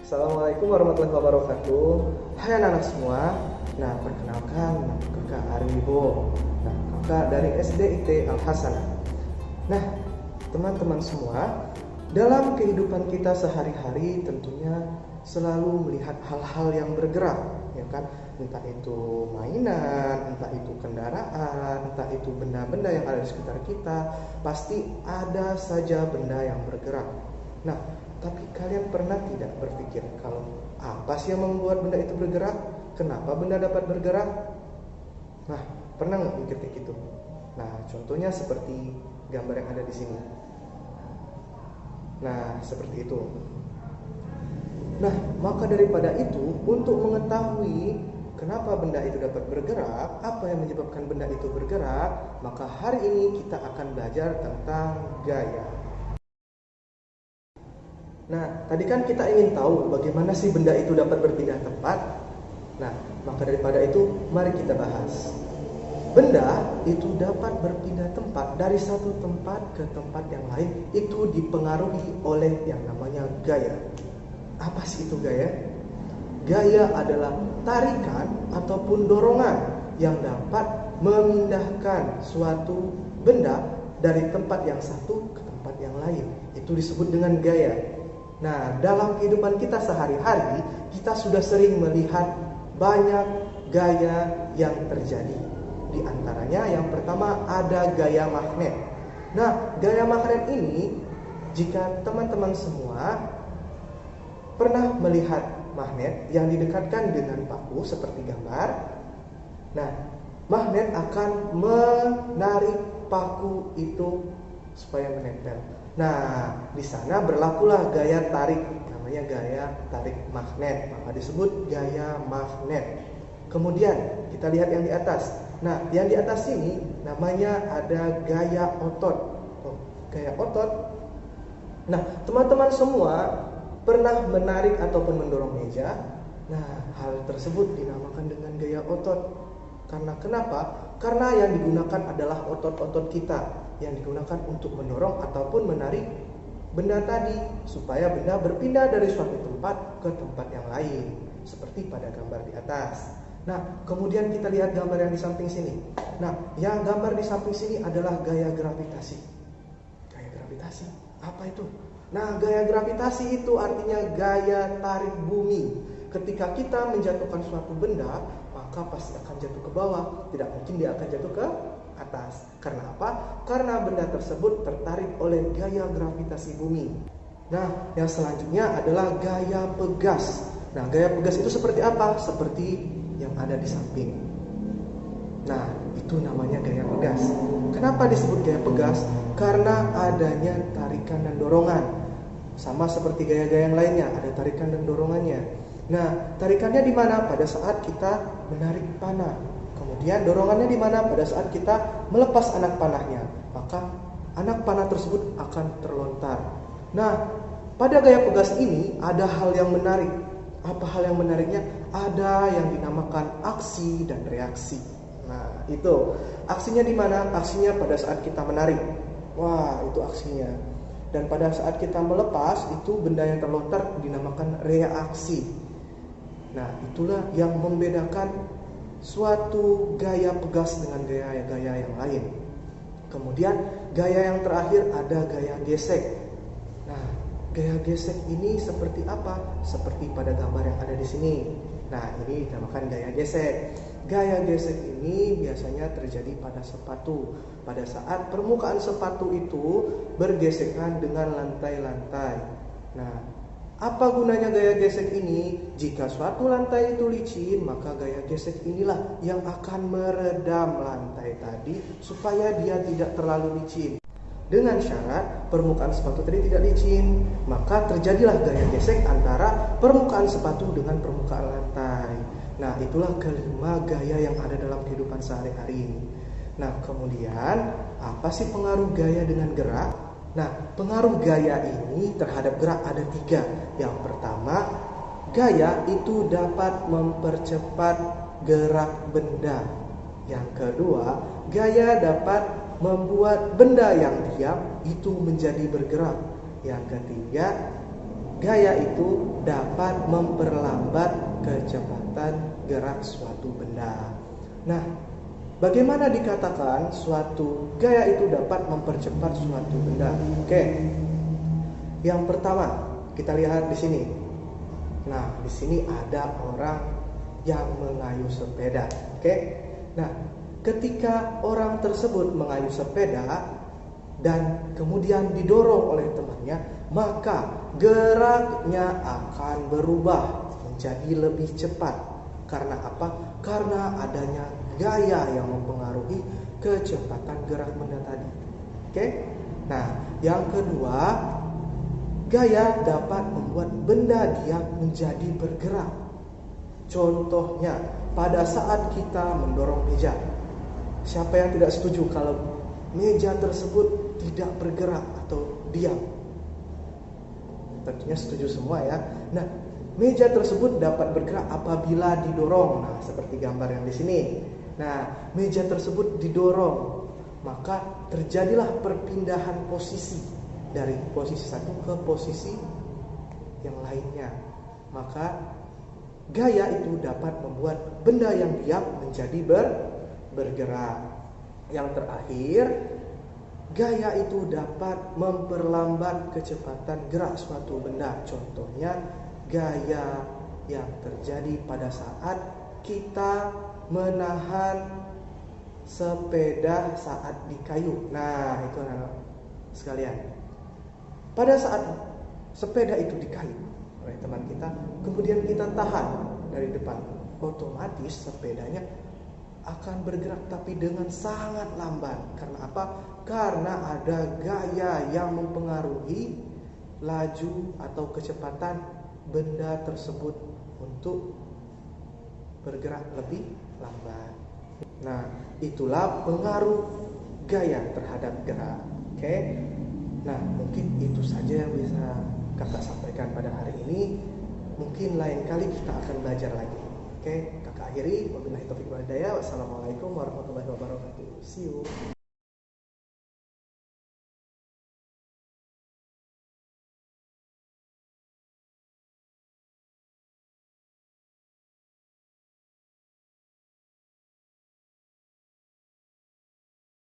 Assalamualaikum warahmatullahi wabarakatuh. Hai anak-anak semua. Nah, perkenalkan kakak Aribo. Nah, kakak dari SDIT Al Hasanah. Nah, teman-teman semua, dalam kehidupan kita sehari-hari tentunya selalu melihat hal-hal yang bergerak, ya kan? Entah itu mainan, entah itu kendaraan, entah itu benda-benda yang ada di sekitar kita, pasti ada saja benda yang bergerak. Nah, tapi kalian pernah tidak berpikir kalau apa sih yang membuat benda itu bergerak? Kenapa benda dapat bergerak? Nah, pernah nggak mikir kayak gitu? Nah, contohnya seperti gambar yang ada di sini. Nah, seperti itu. Nah, maka daripada itu, untuk mengetahui kenapa benda itu dapat bergerak, apa yang menyebabkan benda itu bergerak, maka hari ini kita akan belajar tentang gaya. Nah, tadi kan kita ingin tahu bagaimana sih benda itu dapat berpindah tempat. Nah, maka daripada itu, mari kita bahas. Benda itu dapat berpindah tempat dari satu tempat ke tempat yang lain. Itu dipengaruhi oleh yang namanya gaya. Apa sih itu gaya? Gaya adalah tarikan ataupun dorongan yang dapat memindahkan suatu benda dari tempat yang satu ke tempat yang lain. Itu disebut dengan gaya. Nah, dalam kehidupan kita sehari-hari, kita sudah sering melihat banyak gaya yang terjadi. Di antaranya yang pertama ada gaya magnet. Nah, gaya magnet ini, jika teman-teman semua pernah melihat magnet yang didekatkan dengan paku seperti gambar, nah, magnet akan menarik paku itu supaya menempel. Nah, di sana berlakulah gaya tarik, namanya gaya tarik magnet, maka disebut gaya magnet. Kemudian kita lihat yang di atas. Nah, yang di atas ini namanya ada gaya otot. Gaya otot. Nah, teman-teman semua pernah menarik ataupun mendorong meja. Nah, hal tersebut dinamakan dengan gaya otot. Karena kenapa? Karena yang digunakan adalah otot-otot kita yang digunakan untuk mendorong ataupun menarik benda tadi supaya benda berpindah dari suatu tempat ke tempat yang lain, seperti pada gambar di atas. Nah, kemudian kita lihat gambar yang di samping sini. Nah, yang gambar di samping sini adalah gaya gravitasi. Gaya gravitasi, apa itu? Nah, gaya gravitasi itu artinya gaya tarik bumi. Ketika kita menjatuhkan suatu benda, maka pasti akan jatuh ke bawah. Tidak mungkin dia akan jatuh ke atas. Karena apa? Karena benda tersebut tertarik oleh gaya gravitasi bumi. Nah, yang selanjutnya adalah gaya pegas. Nah, gaya pegas itu seperti apa? Seperti yang ada di samping. Nah, itu namanya gaya pegas. Kenapa disebut gaya pegas? Karena adanya tarikan dan dorongan. Sama seperti gaya-gaya yang lainnya, ada tarikan dan dorongannya. Nah, tarikannya di mana? Pada saat kita menarik panah. Kemudian dorongannya di mana? Pada saat kita melepas anak panahnya. Maka anak panah tersebut akan terlontar. Nah, pada gaya pegas ini ada hal yang menarik. Apa hal yang menariknya? Ada yang dinamakan aksi dan reaksi. Nah, itu. Aksinya di mana? Aksinya pada saat kita menarik. Wah, itu aksinya. Dan pada saat kita melepas, itu benda yang terlontar dinamakan reaksi. Nah, itulah yang membedakan suatu gaya pegas dengan gaya-gaya yang lain. Kemudian gaya yang terakhir ada gaya gesek. Nah, gaya gesek ini seperti apa? Seperti pada gambar yang ada di sini. Nah, ini dinamakan gaya gesek. Gaya gesek ini biasanya terjadi pada sepatu. Pada saat permukaan sepatu itu bergesekan dengan lantai-lantai. Nah, apa gunanya gaya gesek ini? Jika suatu lantai itu licin, maka gaya gesek inilah yang akan meredam lantai tadi supaya dia tidak terlalu licin. Dengan syarat permukaan sepatu tadi tidak licin, maka terjadilah gaya gesek antara permukaan sepatu dengan permukaan lantai. Nah, itulah kelima gaya yang ada dalam kehidupan sehari-hari ini. Nah, kemudian apa sih pengaruh gaya dengan gerak? Nah, pengaruh gaya ini terhadap gerak ada 3. Yang pertama, gaya itu dapat mempercepat gerak benda. Yang kedua, gaya dapat membuat benda yang diam itu menjadi bergerak. Yang ketiga, gaya itu dapat memperlambat kecepatan gerak suatu benda. Nah, bagaimana dikatakan suatu gaya itu dapat mempercepat suatu benda? Oke. Yang pertama, kita lihat di sini. Nah, di sini ada orang yang mengayuh sepeda. Oke. Nah, ketika orang tersebut mengayuh sepeda dan kemudian didorong oleh temannya, maka geraknya akan berubah menjadi lebih cepat. Karena apa? Karena adanya gaya yang mempengaruhi kecepatan gerak benda tadi. Oke? Nah, yang kedua, gaya dapat membuat benda diam menjadi bergerak. Contohnya, pada saat kita mendorong meja. Siapa yang tidak setuju kalau meja tersebut tidak bergerak atau diam? Tentunya setuju semua ya. Nah, meja tersebut dapat bergerak apabila didorong. Nah, seperti gambar yang di sini. Nah, meja tersebut didorong, maka terjadilah perpindahan posisi dari posisi satu ke posisi yang lainnya. Maka gaya itu dapat membuat benda yang diam menjadi bergerak. Yang terakhir, gaya itu dapat memperlambat kecepatan gerak suatu benda. Contohnya, gaya yang terjadi pada saat kita menahan sepeda saat di kayu. Nah, itu anak sekalian. Pada saat sepeda itu di kayu oleh teman kita, kemudian kita tahan dari depan, otomatis sepedanya akan bergerak tapi dengan sangat lambat. Karena apa? Karena ada gaya yang mempengaruhi laju atau kecepatan benda tersebut untuk bergerak lebih lambat. Nah, itulah pengaruh gaya terhadap gerak. Oke. Nah, mungkin itu saja yang bisa kakak sampaikan pada hari ini. Mungkin lain kali kita akan belajar lagi. Oke, kakak akhiri. Wabillahi taufiq wal hidayah. Wassalamualaikum warahmatullahi wabarakatuh. See you.